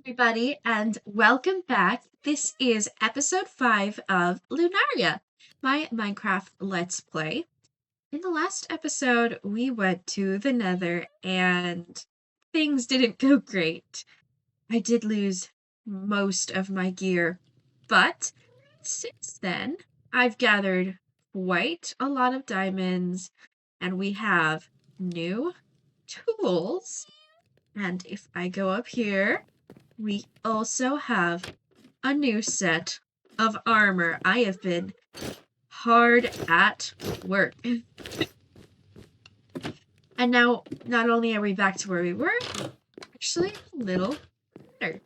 Everybody, and welcome back. This is episode 5 of Lunaria, my Minecraft Let's Play. In the last episode, we went to the Nether and things didn't go great. I did lose most of my gear, but since then, I've gathered quite a lot of diamonds and we have new tools. And if I go up here, we also have a new set of armor. I have been hard at work. And now, not only are we back to where we were, actually a little better.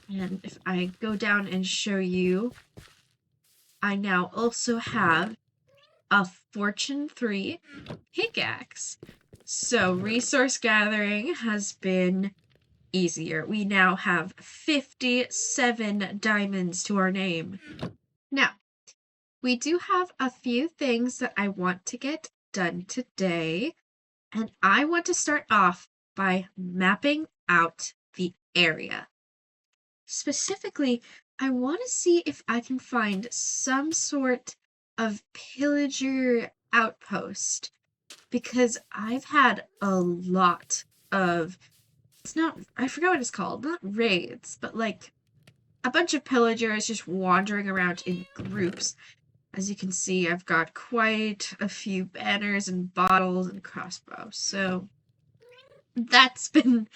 And if I go down and show you, I now also have a Fortune 3 pickaxe. So resource gathering has been easier. We now have 57 diamonds to our name. Now, we do have a few things that I want to get done today, and I want to start off by mapping out the area. Specifically, I want to see if I can find some sort of pillager outpost, because I've had a lot of I forgot what it's called, not raids, but like a bunch of pillagers just wandering around in groups. As you can see, I've got quite a few banners and bottles and crossbows, so that's been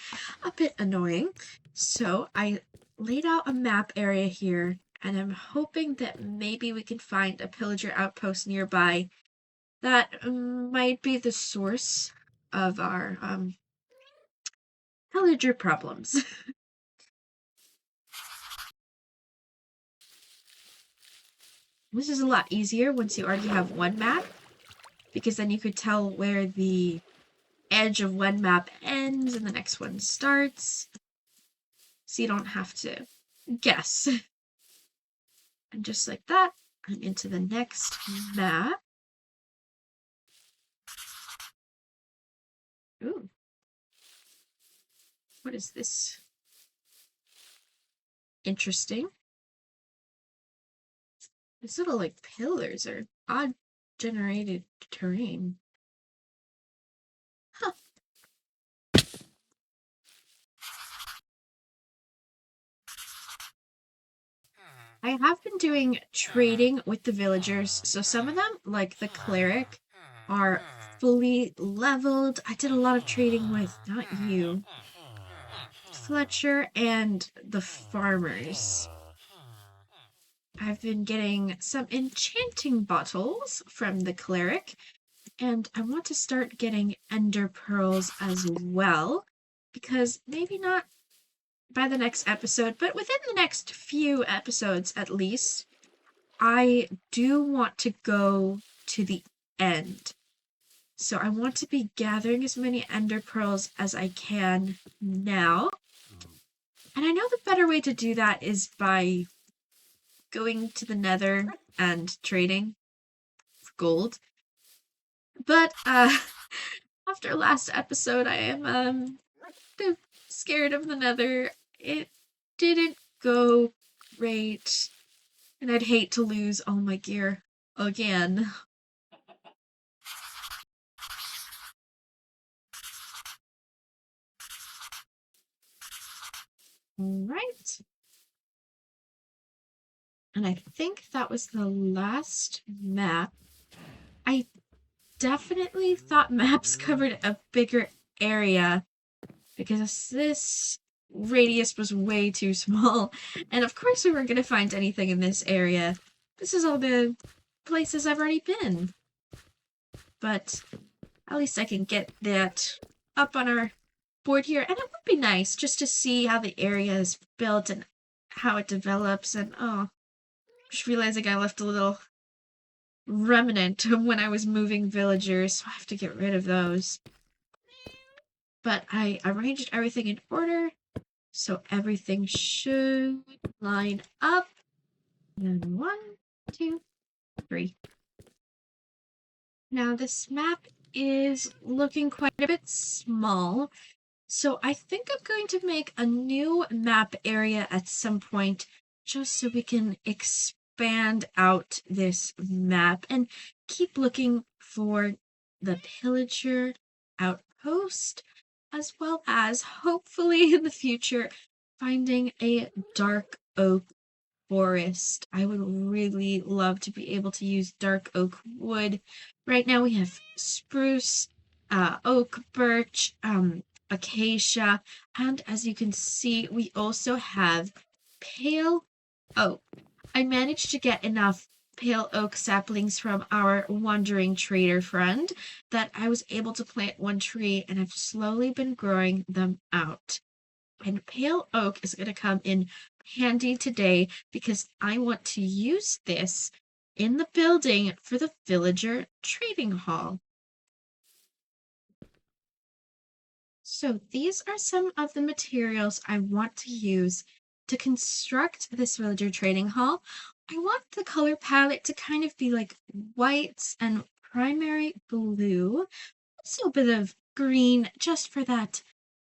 a bit annoying. So I laid out a map area here, and I'm hoping that maybe we can find a pillager outpost nearby that might be the source of our pillager problems. This is a lot easier once you already have one map, because then you could tell where the edge of one map ends and the next one starts, so you don't have to guess. And just like that, I'm into the next map. Ooh. What is this? Interesting. These little, like, pillars are odd generated terrain. Huh. I have been doing trading with the villagers, so some of them, like the cleric, are fully leveled. I did a lot of trading with, not you, Fletcher, and the farmers. I've been getting some enchanting bottles from the cleric, and I want to start getting ender pearls as well, because maybe not by the next episode, but within the next few episodes at least, I do want to go to the end. So I want to be gathering as many ender pearls as I can now. And I know the better way to do that is by going to the Nether and trading for gold. But after last episode, I am scared of the Nether. It didn't go great, and I'd hate to lose all my gear again. Right. And I think that was the last map. I definitely thought maps covered a bigger area, because this radius was way too small. And of course we weren't going to find anything in this area. This is all the places I've already been. But at least I can get that up on our board here. And it would be nice just to see how the area is built and how it develops. And just realizing I left a little remnant when I was moving villagers, so I have to get rid of those. But I arranged everything in order, so everything should line up. And 1, 2, 3. Now this map is looking quite a bit small, So I think I'm going to make a new map area at some point just so we can expand out this map and keep looking for the pillager outpost, as well as hopefully in the future finding a dark oak forest. I would really love to be able to use dark oak wood. Right now we have spruce, oak, birch, acacia, and as you can see, we also have pale oak. I managed to get enough pale oak saplings from our wandering trader friend that I was able to plant one tree, and I've slowly been growing them out. And pale oak is going to come in handy today because I want to use this in the building for the villager trading hall. So these are some of the materials I want to use to construct this villager trading hall. I want the color palette to kind of be like whites and primary blue, also a bit of green just for that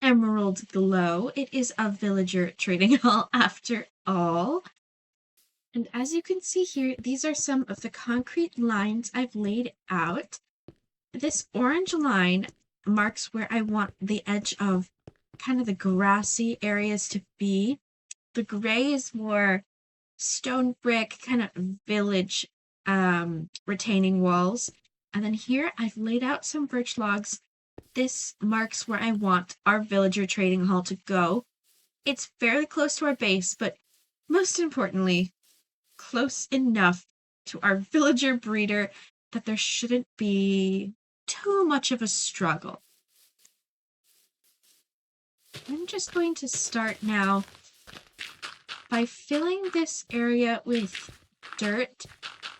emerald glow. It is a villager trading hall after all. And as you can see here, these are some of the concrete lines I've laid out. This orange line marks where I want the edge of kind of the grassy areas to be. The gray is more stone brick, kind of village retaining walls. And then here I've laid out some birch logs. This marks where I want our villager trading hall to go. It's fairly close to our base, but most importantly, close enough to our villager breeder that there shouldn't be too much of a struggle. I'm just going to start now by filling this area with dirt,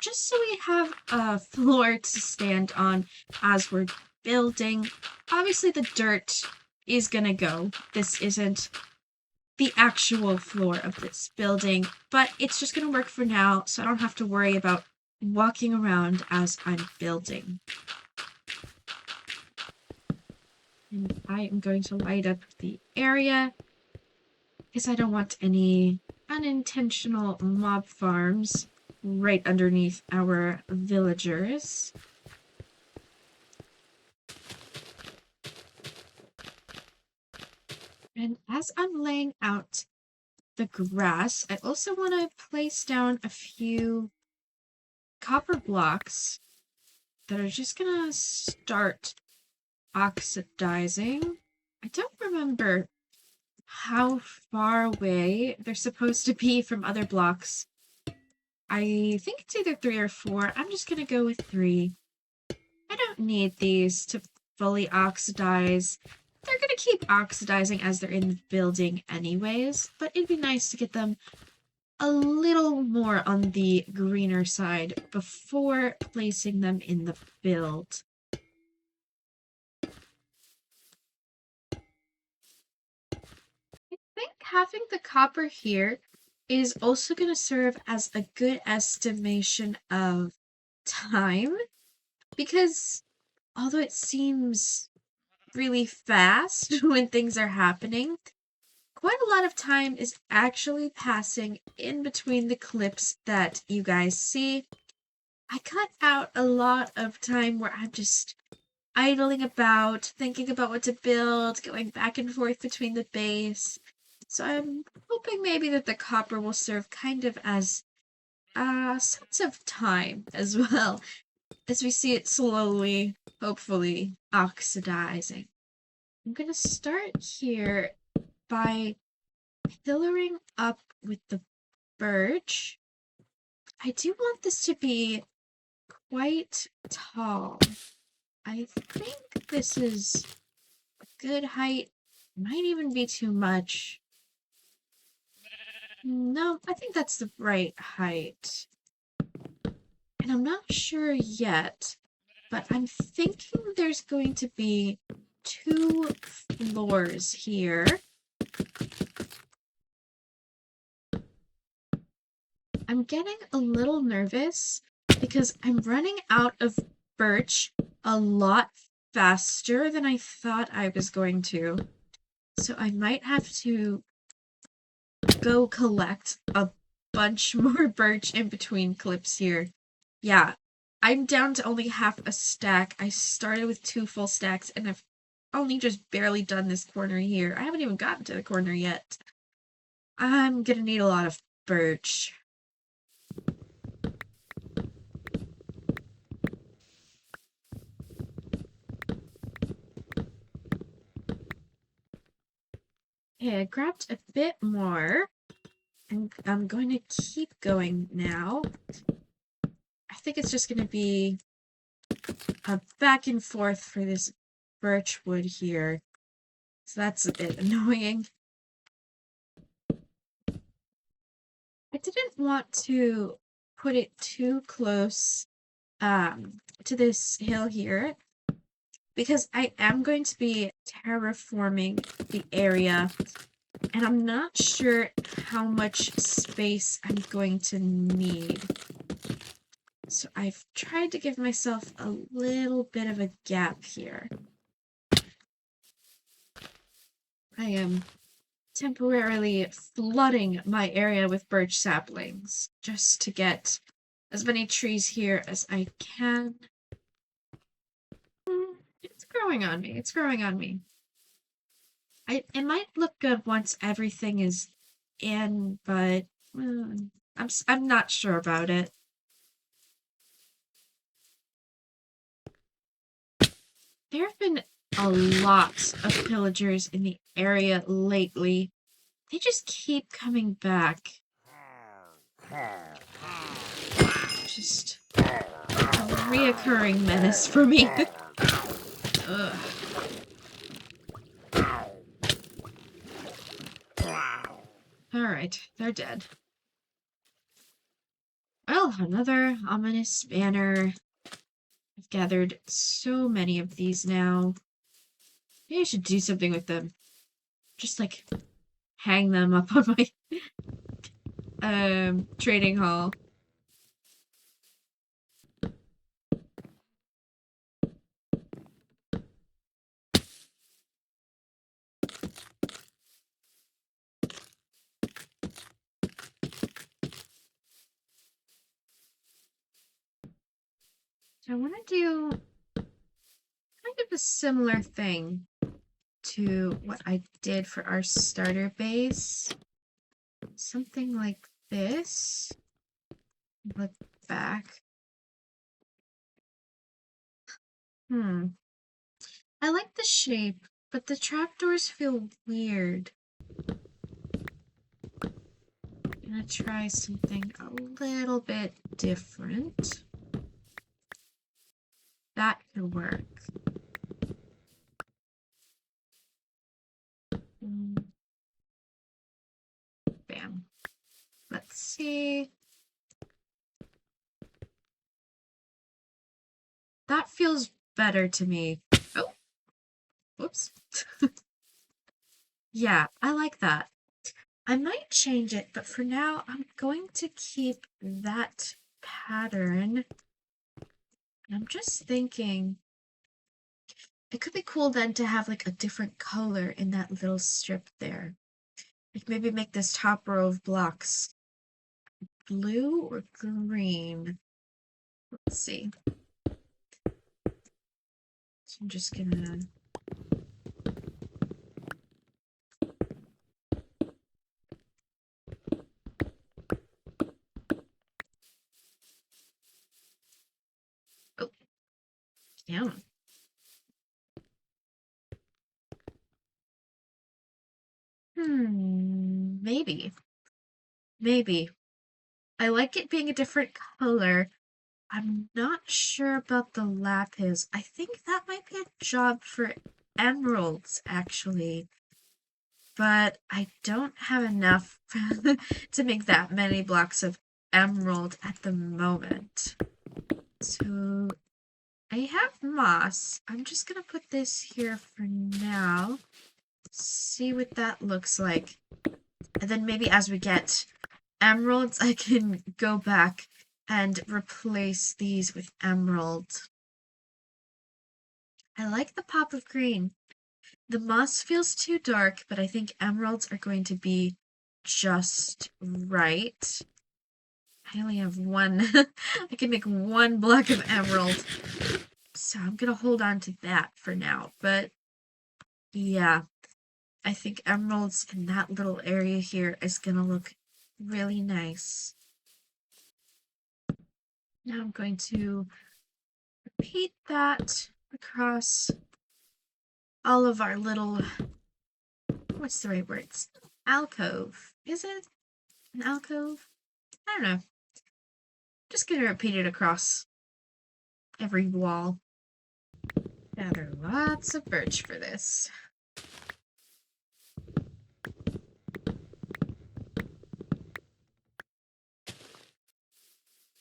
just so we have a floor to stand on as we're building. Obviously, the dirt is gonna go. This isn't the actual floor of this building, but it's just gonna work for now, so I don't have to worry about walking around as I'm building. And I am going to light up the area because I don't want any unintentional mob farms right underneath our villagers. And as I'm laying out the grass, I also want to place down a few copper blocks that are just gonna start oxidizing. I don't remember how far away they're supposed to be from other blocks. I think it's either 3 or 4. I'm just gonna go with 3. I don't need these to fully oxidize. They're gonna keep oxidizing as they're in the building anyways, but it'd be nice to get them a little more on the greener side before placing them in the build. I think having the copper here is also going to serve as a good estimation of time, because although it seems really fast when things are happening, quite a lot of time is actually passing in between the clips that you guys see. I cut out a lot of time where I'm just idling about, thinking about what to build, going back and forth between the base. So I'm hoping maybe that the copper will serve kind of as a sense of time as well, as we see it slowly, hopefully, oxidizing. I'm going to start here by pillaring up with the birch. I do want this to be quite tall. I think this is a good height. Might even be too much. No, I think that's the right height. And I'm not sure yet, but I'm thinking there's going to be 2 floors here. I'm getting a little nervous because I'm running out of birch a lot faster than I thought I was going to. So I might have to go collect a bunch more birch in between clips here. Yeah, I'm down to only half a stack. I started with 2 full stacks and I've only just barely done this corner here. I haven't even gotten to the corner yet. I'm gonna need a lot of birch. Okay, I grabbed a bit more, and I'm going to keep going now. I think it's just going to be a back and forth for this birch wood here. So that's a bit annoying. I didn't want to put it too close to this hill here because I am going to be terraforming the area and I'm not sure how much space I'm going to need. So I've tried to give myself a little bit of a gap here. I am temporarily flooding my area with birch saplings just to get as many trees here as I can. It's growing on me. It's growing on me. It might look good once everything is in, but I'm not sure about it. There have been a lot of pillagers in the area lately. They just keep coming back. Just a reoccurring menace for me. Ugh. Alright, they're dead. Well, another ominous banner. I've gathered so many of these now. Maybe I should do something with them. Just like hang them up on my trading hall. So I want to do kind of a similar thing to what I did for our starter base. Something like this. Look back. I like the shape, but the trapdoors feel weird. I'm gonna try something a little bit different. That could work. Bam. Let's see. That feels better to me. Oh, whoops. Yeah, I like that. I might change it, but for now, I'm going to keep that pattern. I'm just thinking, it could be cool then to have like a different color in that little strip there. Like maybe make this top row of blocks blue or green. Let's see. So I'm just gonna down. Maybe. Maybe. I like it being a different color. I'm not sure about the lapis. I think that might be a job for emeralds, actually. But I don't have enough to make that many blocks of emerald at the moment. So I have moss. I'm just gonna put this here for now. See what that looks like. And then maybe as we get emeralds, I can go back and replace these with emerald. I like the pop of green. The moss feels too dark, but I think emeralds are going to be just right. I only have one. I can make one block of emerald. So I'm gonna hold on to that for now. But yeah, I think emeralds in that little area here is gonna look really nice. Now I'm going to repeat that across all of our little, what's the right words? Alcove. Is it an alcove? I don't know. Just gonna repeat it across every wall. Gather lots of birch for this.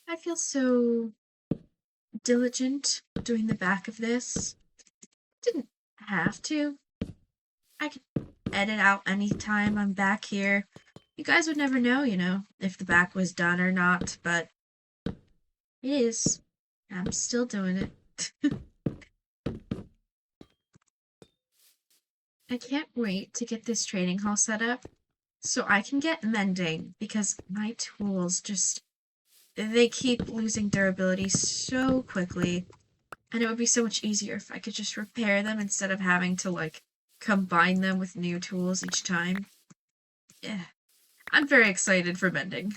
I feel so diligent doing the back of this. Didn't have to. I could edit out anytime I'm back here. You guys would never know, if the back was done or not, but it is. I'm still doing it. I can't wait to get this trading hall set up so I can get mending because my tools just, they keep losing durability so quickly. And it would be so much easier if I could just repair them instead of having to, combine them with new tools each time. Yeah. I'm very excited for mending.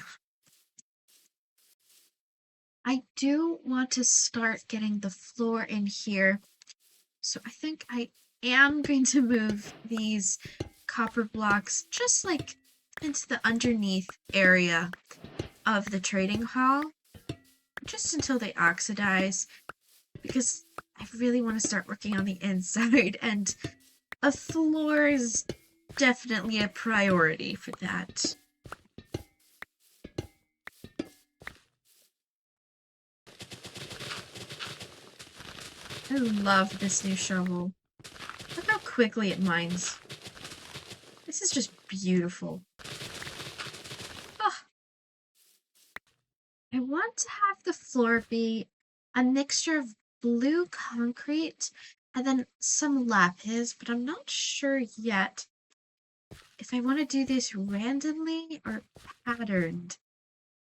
I do want to start getting the floor in here. So I think I am going to move these copper blocks just into the underneath area of the trading hall. Just until they oxidize. Because I really want to start working on the inside, and a floor is definitely a priority for that. I love this new shovel. Look how quickly it mines. This is just beautiful. Oh, I want to have the floor be a mixture of blue concrete and then some lapis, but I'm not sure yet if I want to do this randomly or patterned.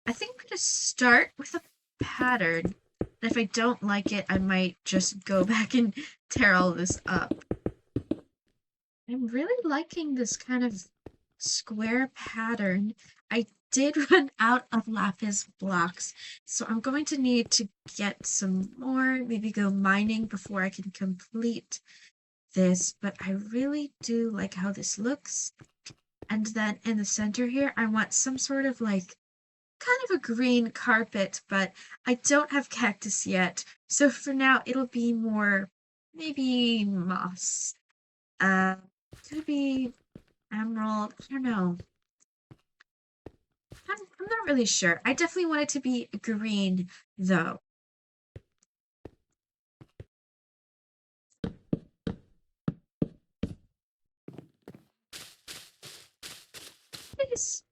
I think I'm going to start with a pattern. And if I don't like it, I might just go back and tear all this up. I'm really liking this kind of square pattern. I did run out of lapis blocks, so I'm going to need to get some more, maybe go mining before I can complete this, but I really do like how this looks. And then in the center here, I want some sort of kind of a green carpet, but I don't have cactus yet. So for now, it'll be more maybe moss. Could be emerald. I don't know. I'm not really sure. I definitely want it to be green, though. These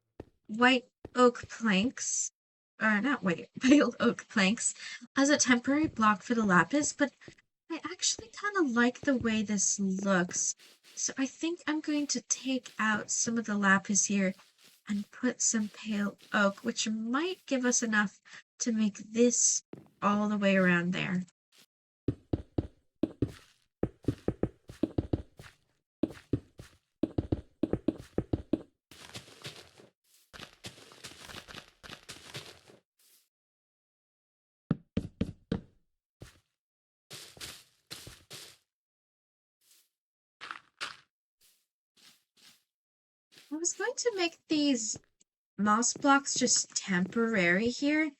white oak planks, or not white, pale oak planks, as a temporary block for the lapis, but I actually kind of like the way this looks. So I think I'm going to take out some of the lapis here and put some pale oak, which might give us enough to make this all the way around there. I was going to make these moss blocks just temporary here,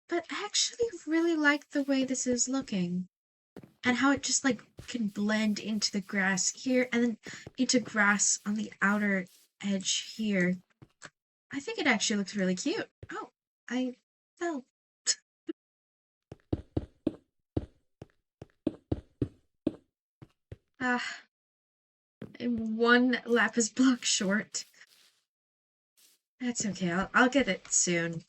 but I actually really like the way this is looking. And how it just can blend into the grass here and then into grass on the outer edge here. I think it actually looks really cute. Oh, I fell. Ah, I'm one lapis block short. That's okay, I'll get it soon.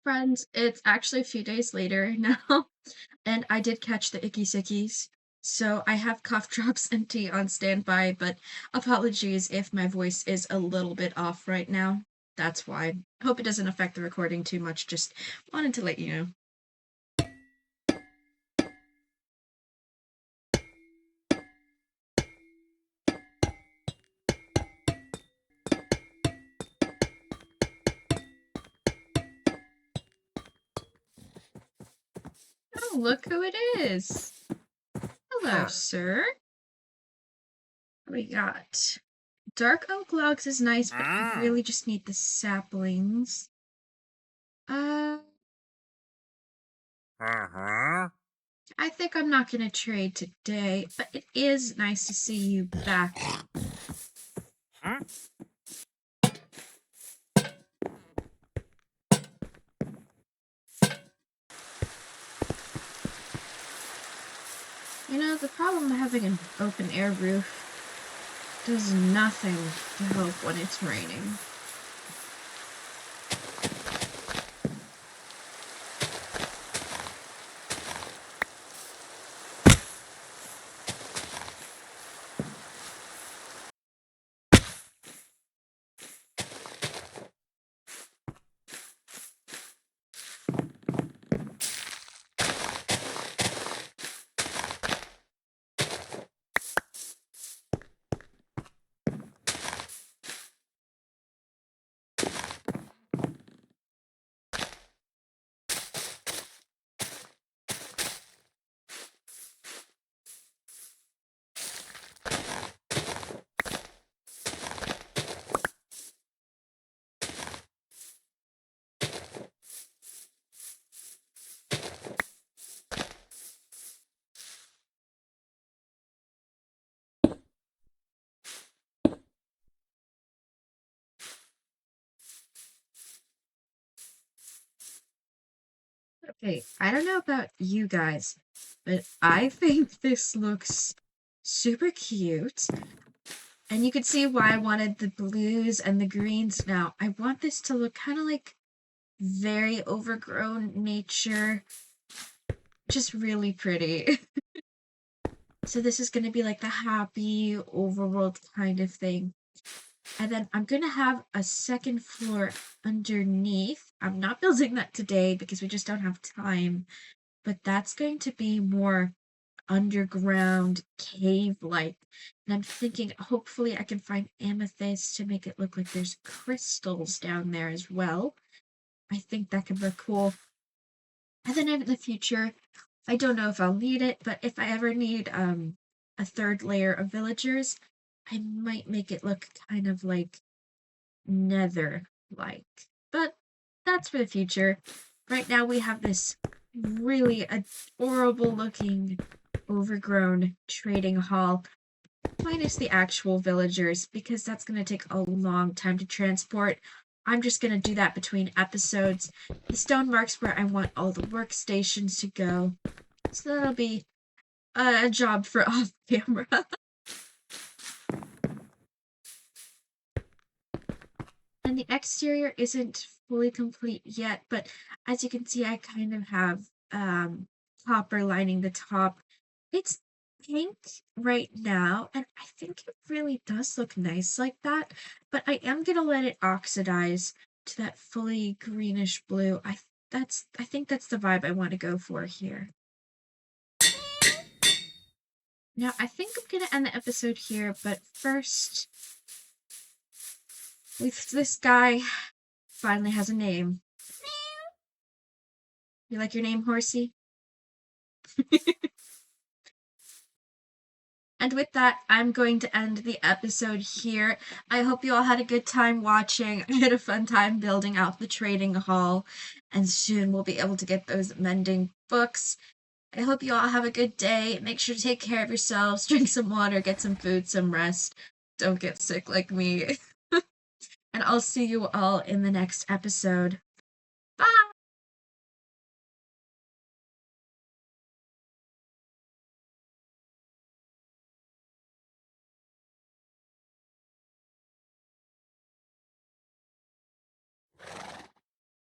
friends. It's actually a few days later now, and I did catch the icky sickies. So I have cough drops and tea on standby, but apologies if my voice is a little bit off right now. That's why. Hope it doesn't affect the recording too much. Just wanted to let you know. Oh, look who it is. Hello, sir. We got dark oak logs is nice, but I really just need the saplings. Uh, I think I'm not gonna trade today, but it is nice to see you back. You know, the problem of having an open air roof does nothing to help when it's raining. Okay, I don't know about you guys, but I think this looks super cute. And you can see why I wanted the blues and the greens now. I want this to look kind of like very overgrown nature. Just really pretty. So this is going to be like the happy overworld kind of thing. And then I'm going to have a second floor underneath. I'm not building that today because we just don't have time. But that's going to be more underground cave-like. And I'm thinking hopefully I can find amethyst to make it look like there's crystals down there as well. I think that could look cool. And then in the future, I don't know if I'll need it, but if I ever need a third layer of villagers, I might make it look kind of like nether-like. But that's for the future. Right now we have this really adorable looking overgrown trading hall, minus the actual villagers, because that's going to take a long time to transport. I'm just going to do that between episodes. The stone marks where I want all the workstations to go. So that'll be a job for off camera. And the exterior isn't fully complete yet, but as you can see, I kind of have copper lining the top. It's pink right now, and I think it really does look nice like that, but I am gonna let it oxidize to that fully greenish blue. I think that's the vibe I want to go for here. Now, I think I'm gonna end the episode here, but first, this guy finally has a name. You like your name, Horsey? And with that, I'm going to end the episode here. I hope you all had a good time watching. I had a fun time building out the trading hall, and soon we'll be able to get those mending books. I hope you all have a good day. Make sure to take care of yourselves, drink some water, get some food, some rest. Don't get sick like me. And I'll see you all in the next episode.